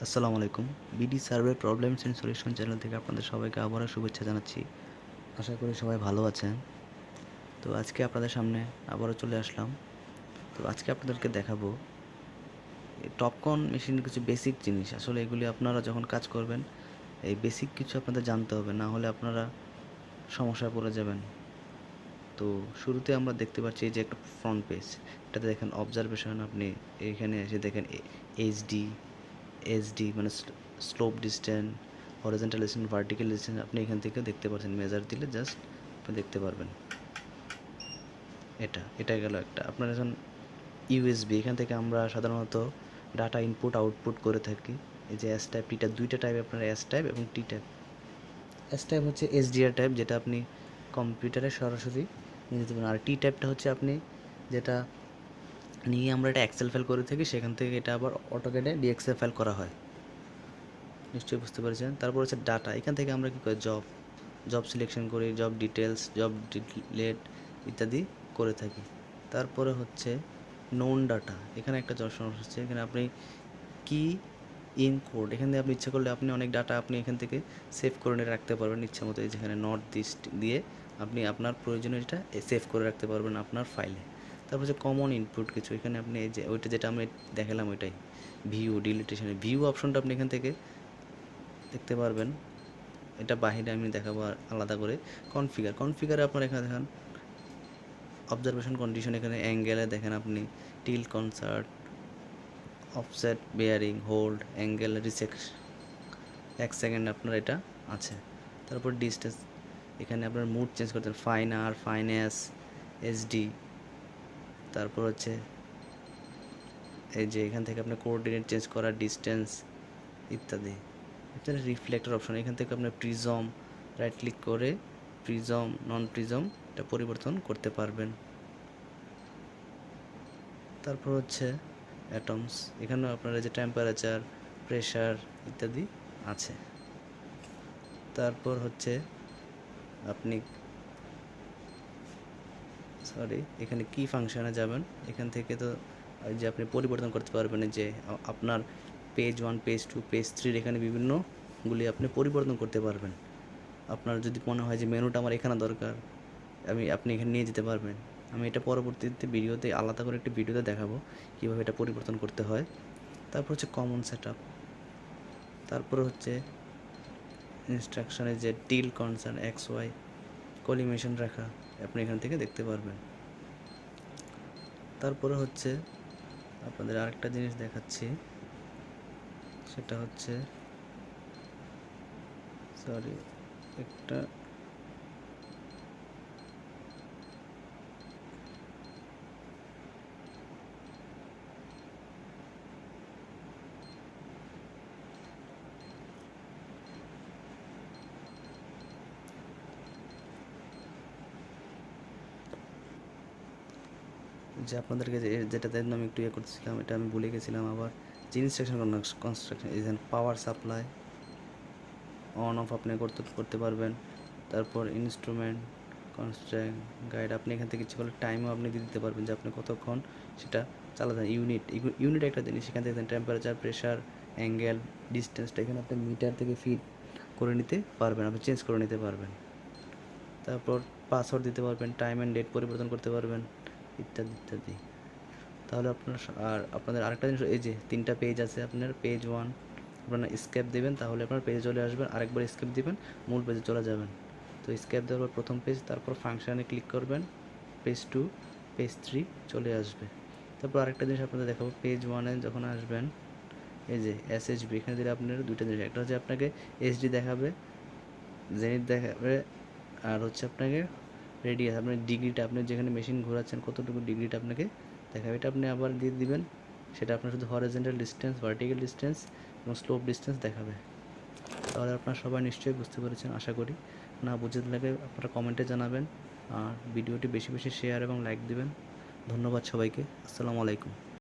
আসসালামু আলাইকুম। BD survey problems and solution channel থেকে আপনাদের সবাইকে আবারও শুভেচ্ছা জানাচ্ছি। আশা করি সবাই ভালো আছেন। তো আজকে আপনাদের সামনে আবারও চলে আসলাম। তো আজকে আপনাদেরকে দেখাবো টপকন মেশিনের কিছু বেসিক জিনিস। আসলে এগুলি আপনারা যখন কাজ করবেন এই বেসিক কিছু আপনাদের জানতে হবে, না হলে আপনারা সমস্যায় পড়ে যাবেন। তো শুরুতে আমরা দেখতে পাচ্ছি এই যে একটা ফ্রন্ট পেজ, এটাতে দেখেন অবজারভেশন। আপনি এইখানে এসে দেখেন এইচডি মানে slope distance, horizontal distance, vertical distance আপনি এখান থেকে দেখতে পাচ্ছেন। মেজার দিলে জাস্ট আপনি দেখতে পারবেন। এটা গেল একটা। আপনার এখন ইউএসবি, এখান থেকে আমরা সাধারণত ডাটা ইনপুট আউটপুট করে থাকি। এই যে এস টাইপ টি টাইপ, দুইটা টাইপ আপনার, এস টাইপ এবং টি টাইপ। এস টাইপ হচ্ছে এসডিআর টাইপ, যেটা আপনি কম্পিউটারে সরাসরি নিয়ে যেতে পারেন। আর টি টাইপটা হচ্ছে আপনি যেটা নিয়ে আমরা এটা এক্সেল ফাইল করে থাকি, সেখান থেকে এটা আবার অটোক্যাডে ডিএক্সএল ফাইল করা হয়। নিশ্চয়ই বুঝতে পেরেছেন। তারপর হচ্ছে ডাটা, এখান থেকে আমরা কী করি জব সিলেকশন করি, জব ডিটেলস, জব ডিলেট ইত্যাদি করে থাকি। তারপরে হচ্ছে নোন ডাটা, এখানে একটা সমস্যা হচ্ছে, এখানে আপনি কি ইন কোড, এখান থেকে আপনি ইচ্ছা করলে আপনি অনেক ডাটা আপনি এখান থেকে সেভ করে নিয়ে রাখতে পারবেন ইচ্ছা মতো। যেখানে নট দিস দিয়ে আপনি আপনার প্রয়োজনীয় এটা সেভ করে রাখতে পারবেন আপনার ফাইলে। তারপর হচ্ছে কমন ইনপুট কিছু, এখানে আপনি এই যে ওইটা যেটা আমি দেখালাম ওইটাই ভিউ ডিলিটেশনে ভিউ অপশনটা আপনি এখান থেকে দেখতে পারবেন। এটা বাহিরে আমি দেখাবো আলাদা করে। কনফিগারে আপনার এখানে দেখেন অবজারভেশন কন্ডিশন, এখানে অ্যাঙ্গেলে দেখেন আপনি tilt concert, offset bearing, hold, angle, resect 1 second আপনার এটা আছে। তারপর ডিস্টেন্স, এখানে আপনার মুড চেঞ্জ করতেন, fine R, fine S, SD. তারপর হচ্ছে এই যে এখান থেকে আপনার কোঅর্ডিনেট চেঞ্জ করা, ডিস্টেন্স ইত্যাদি। এটা রিফ্লেক্টর অপশন, এখান থেকে আপনার প্রিজম রাইট ক্লিক করে প্রিজম, নন প্রিজম এটা পরিবর্তন করতে পারবেন। তারপর হচ্ছে অ্যাটমস, এখানেও আপনার যে টেম্পারেচার, প্রেশার ইত্যাদি আছে। তারপর হচ্ছে আপনি এখানে কি ফাংশনে যাবেন, এখান থেকে তো যে আপনি পরিবর্তন করতে পারবেন যে আপনার পেজ 1, পেজ 2, পেজ 3 এখানে বিভিন্নগুলি আপনি পরিবর্তন করতে পারবেন। আপনার যদি মনে হয় যে মেনুটা আমার এখানে দরকার, আপনি এখানে নিয়ে যেতে পারবেন। আমি এটা পরবর্তীতে ভিডিওতে আলাদা করে একটি ভিডিওতে দেখাবো কীভাবে এটা পরিবর্তন করতে হয়। তারপর হচ্ছে কমন সেটআপ, তারপর হচ্ছে ইনস্ট্রাকশনে যে till concern, X Y collimation রাখা আপনি এখান থেকে দেখতে পারবেন। তারপরে হচ্ছে আপনাদের আরেকটা জিনিস দেখাচ্ছি, সেটা হচ্ছে একটা যে আপনাদেরকে যেটাতে আমি একটু করতেছিলাম, এটা আমি ভুলে গেছিলাম আবার। যে ইনস্ট্রাকশন কনস্ট্রাকশন, এই যে পাওয়ার সাপ্লাই অন অফ আপনি করতে পারবেন। তারপর ইনস্ট্রুমেন্ট কনস্ট্রাক্ট গাইড, আপনি এখান থেকে ইচ্ছে করলে টাইমও আপনি দিয়ে দিতে পারবেন যে আপনি কতক্ষণ সেটা চালাতেন। ইউনিট একটা জিনিস, সেখান থেকে টেম্পারেচার, প্রেশার, অ্যাঙ্গেল, ডিস্টেন্সটা এখানে আপনি মিটার থেকে ফিট করে নিতে পারবেন, আপনি চেঞ্জ করে নিতে পারবেন। তারপর পাসওয়ার্ড দিতে পারবেন, টাইম অ্যান্ড ডেট পরিবর্তন করতে পারবেন ইত্যাদি ইত্যাদি। তাহলে আপনাদের আরেকটা জিনিস, এই যে 3টা পেজ আছে আপনার, পেজ 1 আপনারা স্কেপ দেবেন, তাহলে আপনার পেজে চলে আসবেন। আরেকবার স্কেপ দিবেন, মূল পেজে চলে যাবেন। তো স্কেপ দেওয়ার পর প্রথম পেজ, তারপর ফাংশানে ক্লিক করবেন, পেজ 2, পেজ 3 চলে আসবে। তারপর আরেকটা জিনিস আপনাদের দেখাবো, পেজ 1-এ যখন আসবেন, এই যে এসএইচবি, এখানে দিলে আপনার দুইটা জিনিস, একটা হচ্ছে আপনাকে এইচডি দেখাবে, জেনিথ দেখাবে, আর হচ্ছে আপনাকে রেডিয়াস, আপনার ডিগ্রিটা, আপনি যেখানে মেশিন ঘোরাচ্ছেন কতটুকু ডিগ্রিটা আপনাকে দেখাবে। এটা আপনি আবার দিয়ে দিবেন, সেটা আপনার শুধু হরিজন্টাল ডিস্টেন্স, ভার্টিক্যাল ডিস্টেন্স এবং স্লোপ ডিস্টেন্স দেখাবে। তাহলে আপনারা সবাই নিশ্চয়ই বুঝতে পেরেছেন আশা করি। না বুঝতে লাগলে আপনারা কমেন্টে জানাবেন, আর ভিডিওটি বেশি বেশি শেয়ার এবং লাইক দিবেন। ধন্যবাদ সবাইকে। আসসালামু আলাইকুম।